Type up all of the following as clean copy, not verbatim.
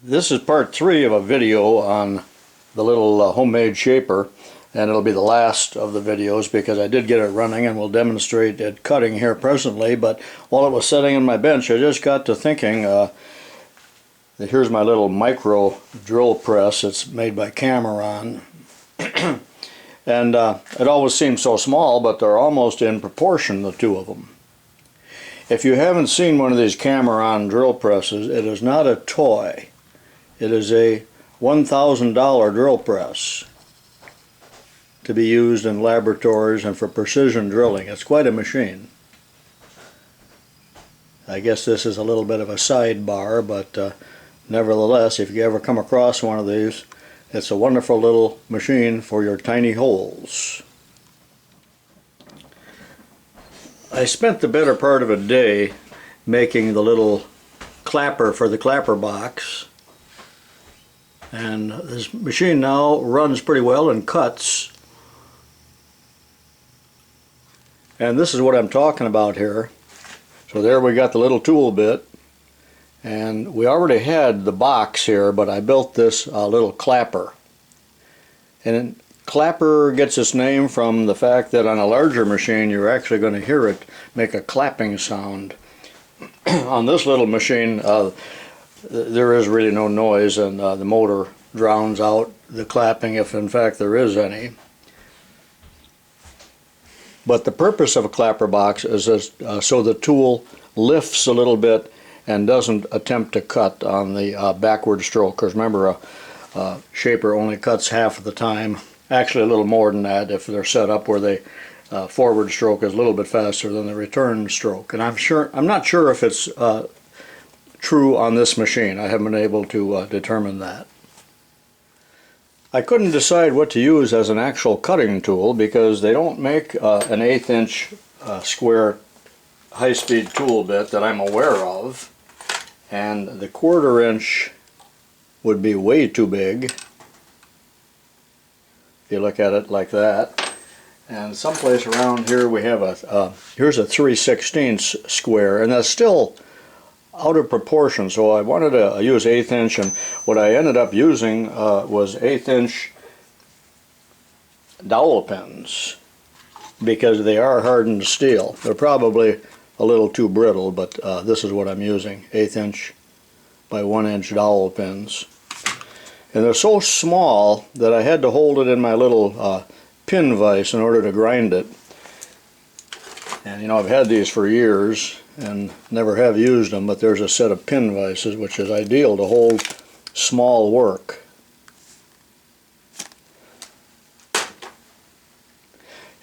This is part 3 of a video on the little homemade shaper, and it'll be the last of the videos because I did get it running and will demonstrate it cutting here presently. But while it was sitting on my bench, I just got to thinking, here's my little micro drill press. It's made by Cameron. And it always seems so small, but they're almost in proportion, the two of them. If you haven't seen one of these Cameron drill presses, it is not a toy. It is a $1,000 drill press to be used in laboratories and for precision drilling. It's quite a machine. I guess this is a little bit of a sidebar, but nevertheless, if you ever come across one of these, it's a wonderful little machine for your tiny holes. I spent the better part of a day making the little clapper for the clapper box. And this machine now runs pretty well and cuts. And this is what I'm talking about here. So there we got the little tool bit. And we already had the box here, but I built this little clapper. And clapper gets its name from the fact that on a larger machine you're actually going to hear it make a clapping sound. On this little machine there is really no noise, and the motor drowns out the clapping if in fact there is any. But the purpose of a clapper box is so the tool lifts a little bit and doesn't attempt to cut on the backward stroke, because remember a shaper only cuts half of the time, actually a little more than that if they're set up where they forward stroke is a little bit faster than the return stroke. And I'm not sure if it's true on this machine. I haven't been able to determine that. I couldn't decide what to use as an actual cutting tool because they don't make an 1/8 inch square high-speed tool bit that I'm aware of, and the 1/4 inch would be way too big if you look at it like that. And someplace around here we have here's a 3/16 square, and that's still out of proportion, so I wanted to use 1/8 inch, and what I ended up using was 1/8 inch dowel pins, because they are hardened steel. They're probably a little too brittle, but this is what I'm using, 1/8 inch by 1 inch dowel pins. And they're so small that I had to hold it in my little pin vise in order to grind it. And you know, I've had these for years and never have used them, but there's a set of pin vices which is ideal to hold small work.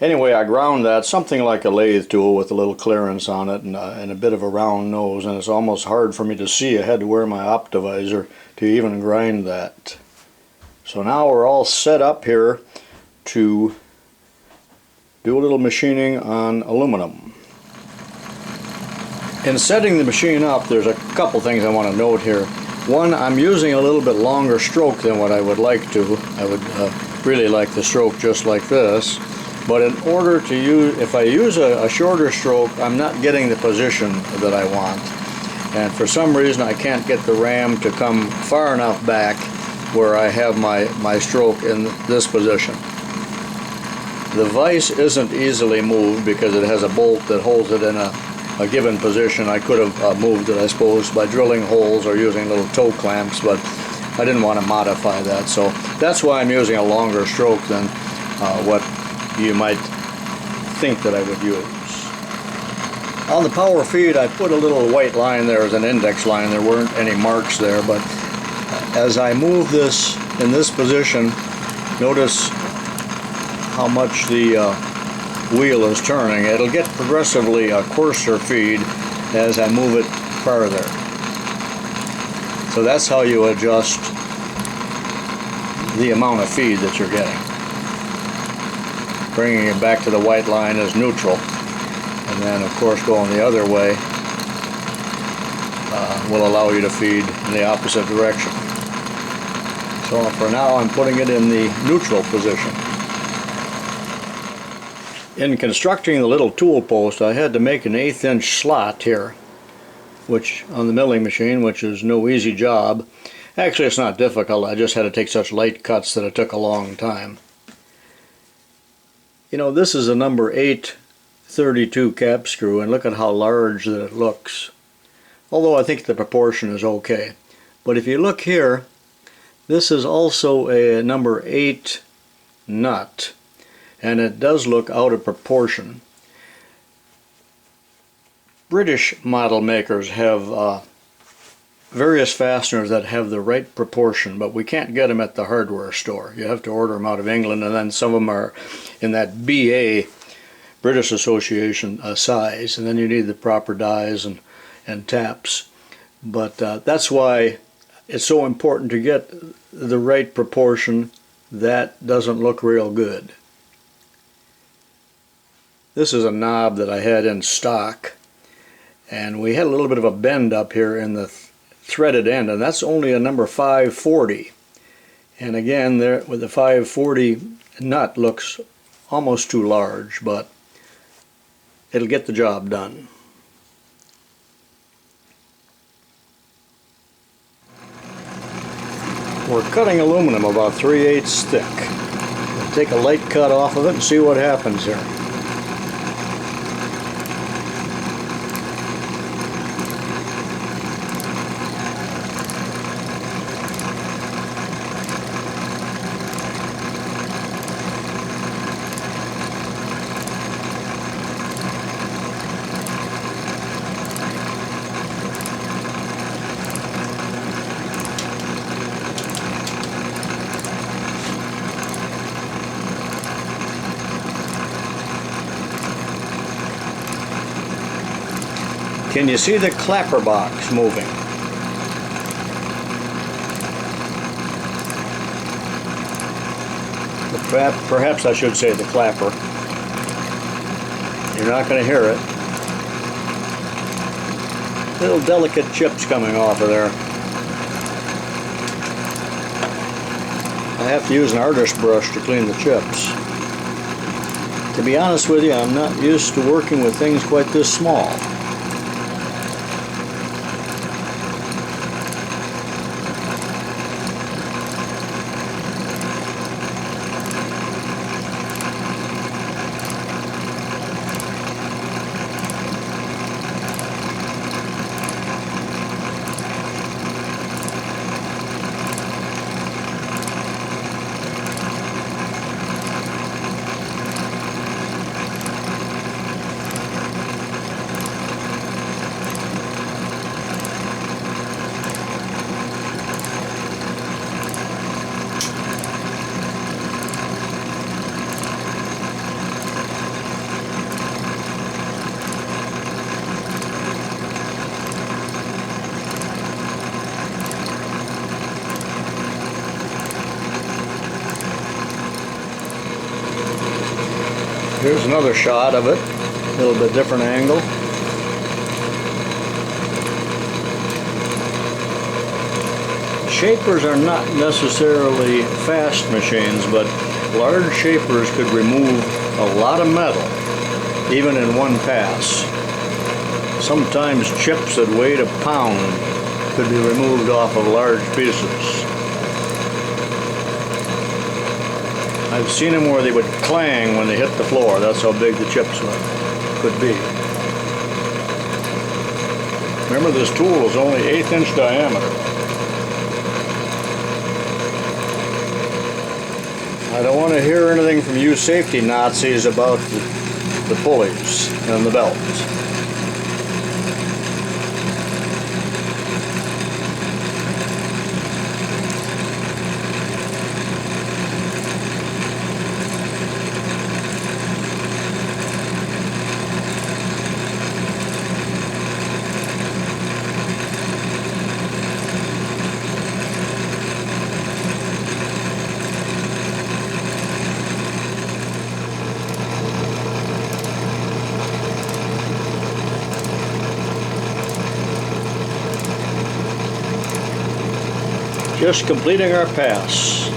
Anyway, I ground that something like a lathe tool with a little clearance on it and a bit of a round nose, and it's almost hard for me to see. I had to wear my optivisor to even grind that. So now we're all set up here to do a little machining on aluminum. In setting the machine up, there's a couple things I want to note here. One, I'm using a little bit longer stroke than what I would like to. I would really like the stroke just like this. But in order to use, if I use a shorter stroke, I'm not getting the position that I want. And for some reason I can't get the ram to come far enough back where I have my stroke in this position. The vise isn't easily moved because it has a bolt that holds it in a given position. I could have moved it, I suppose, by drilling holes or using little toe clamps, but I didn't want to modify that. So that's why I'm using a longer stroke than what you might think that I would use. On the power feed, I put a little white line there as an index line. There weren't any marks there, but as I move this in this position, notice how much the wheel is turning. It'll get progressively a coarser feed as I move it farther. So that's how you adjust the amount of feed that you're getting. Bringing it back to the white line is neutral, and then of course going the other way will allow you to feed in the opposite direction. So for now I'm putting it in the neutral position. In constructing the little tool post, I had to make an 1/8 inch slot here, which on the milling machine, which is no easy job. Actually, it's not difficult. I just had to take such light cuts that it took a long time. You know, this is a number 8 32 cap screw, and look at how large that it looks. Although I think the proportion is okay. But if you look here, this is also a number 8 nut, and it does look out of proportion. British model makers have various fasteners that have the right proportion, but we can't get them at the hardware store. You have to order them out of England, and then some of them are in that BA, British Association size, and then you need the proper dies and taps. But that's why it's so important to get the right proportion. That doesn't look real good. This is a knob that I had in stock, and we had a little bit of a bend up here in the threaded end, and that's only a number 540. And again, there with the 540 nut looks almost too large, but it'll get the job done. We're cutting aluminum about 3/8 thick. We'll take a light cut off of it and see what happens here. Can you see the clapper box moving? Perhaps I should say the clapper. You're not going to hear it. Little delicate chips coming off of there. I have to use an artist brush to clean the chips. To be honest with you, I'm not used to working with things quite this small. Here's another shot of it, a little bit different angle. Shapers are not necessarily fast machines, but large shapers could remove a lot of metal, even in one pass. Sometimes chips that weighed a pound could be removed off of large pieces. I've seen them where they would clang when they hit the floor. That's how big the chips could be. Remember, this tool is only 1/8 inch diameter. I don't want to hear anything from you safety Nazis about the pulleys and the belts. Just completing our pass.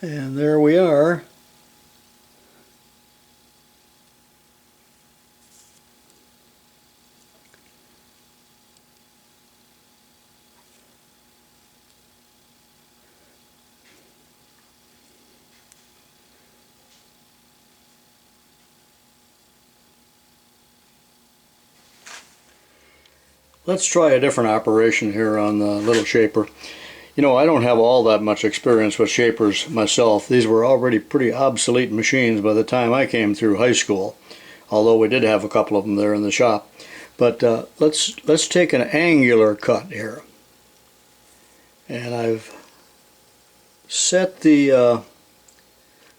And there we are. Let's try a different operation here on the little shaper. You know, I don't have all that much experience with shapers myself. These were already pretty obsolete machines by the time I came through high school, although we did have a couple of them there in the shop. But let's take an angular cut here. And I've set the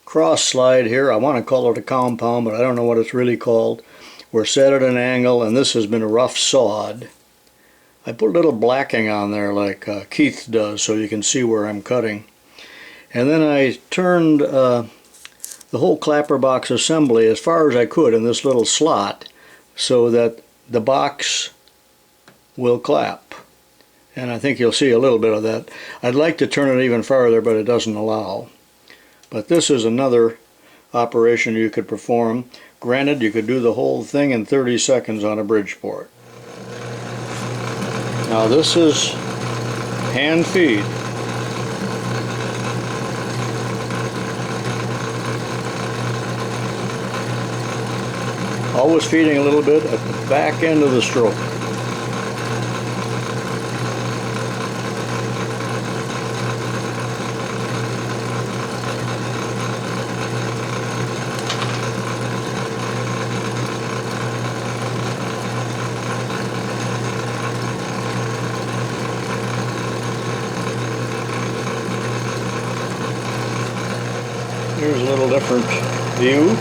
cross slide here. I want to call it a compound, but I don't know what it's really called. We're set at an angle, and this has been rough sawed. I put a little blacking on there like Keith does so you can see where I'm cutting. And then I turned the whole clapper box assembly as far as I could in this little slot so that the box will clap. And I think you'll see a little bit of that. I'd like to turn it even farther, but it doesn't allow. But this is another operation you could perform. Granted, you could do the whole thing in 30 seconds on a Bridgeport. Now this is hand feed. Always feeding a little bit at the back end of the stroke. Here's a little different view.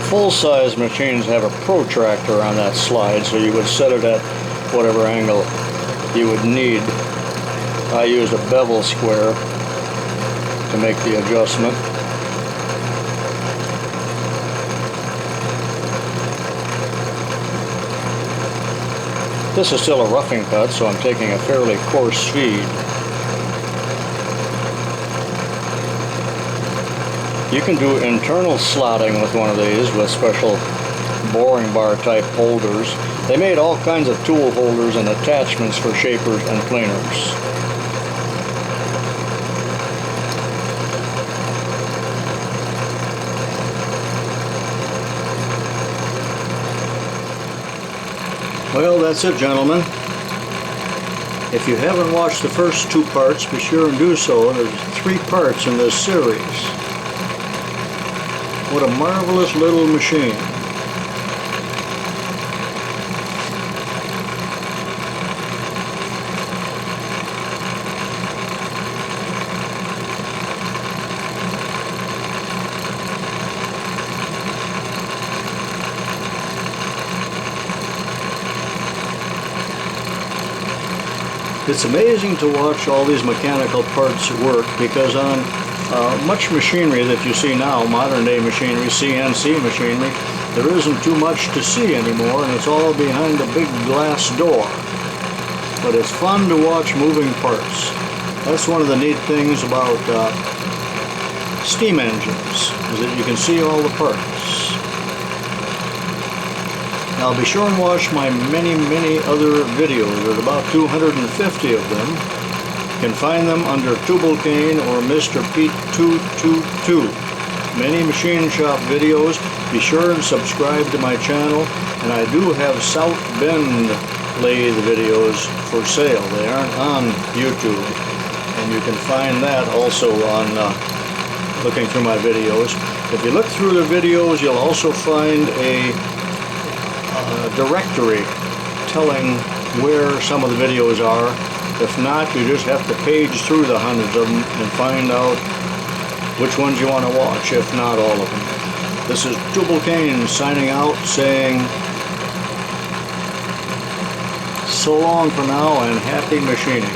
Full-size machines have a protractor on that slide, so you would set it at whatever angle you would need. I used a bevel square to make the adjustment. This is still a roughing cut, so I'm taking a fairly coarse feed. You can do internal slotting with one of these with special boring bar type holders. They made all kinds of tool holders and attachments for shapers and planers. Well, that's it, gentlemen. If you haven't watched the first two parts, be sure and do so. There's 3 parts in this series. What a marvelous little machine. It's amazing to watch all these mechanical parts work, because on much machinery that you see now, modern day machinery, CNC machinery, there isn't too much to see anymore, and it's all behind a big glass door. But it's fun to watch moving parts. That's one of the neat things about steam engines, is that you can see all the parts. Now be sure and watch my many other videos. There's about 250 of them. You can find them under Tubalcain or Mr. Pete 222. Many machine shop videos. Be sure and subscribe to my channel. And I do have South Bend lathe videos for sale. They aren't on YouTube. And you can find that also on looking through my videos. If you look through the videos, you'll also find a directory telling where some of the videos are. If not, you just have to page through the hundreds of them and find out which ones you want to watch, if not all of them. This is Tubalcain signing out, saying so long for now and happy machining.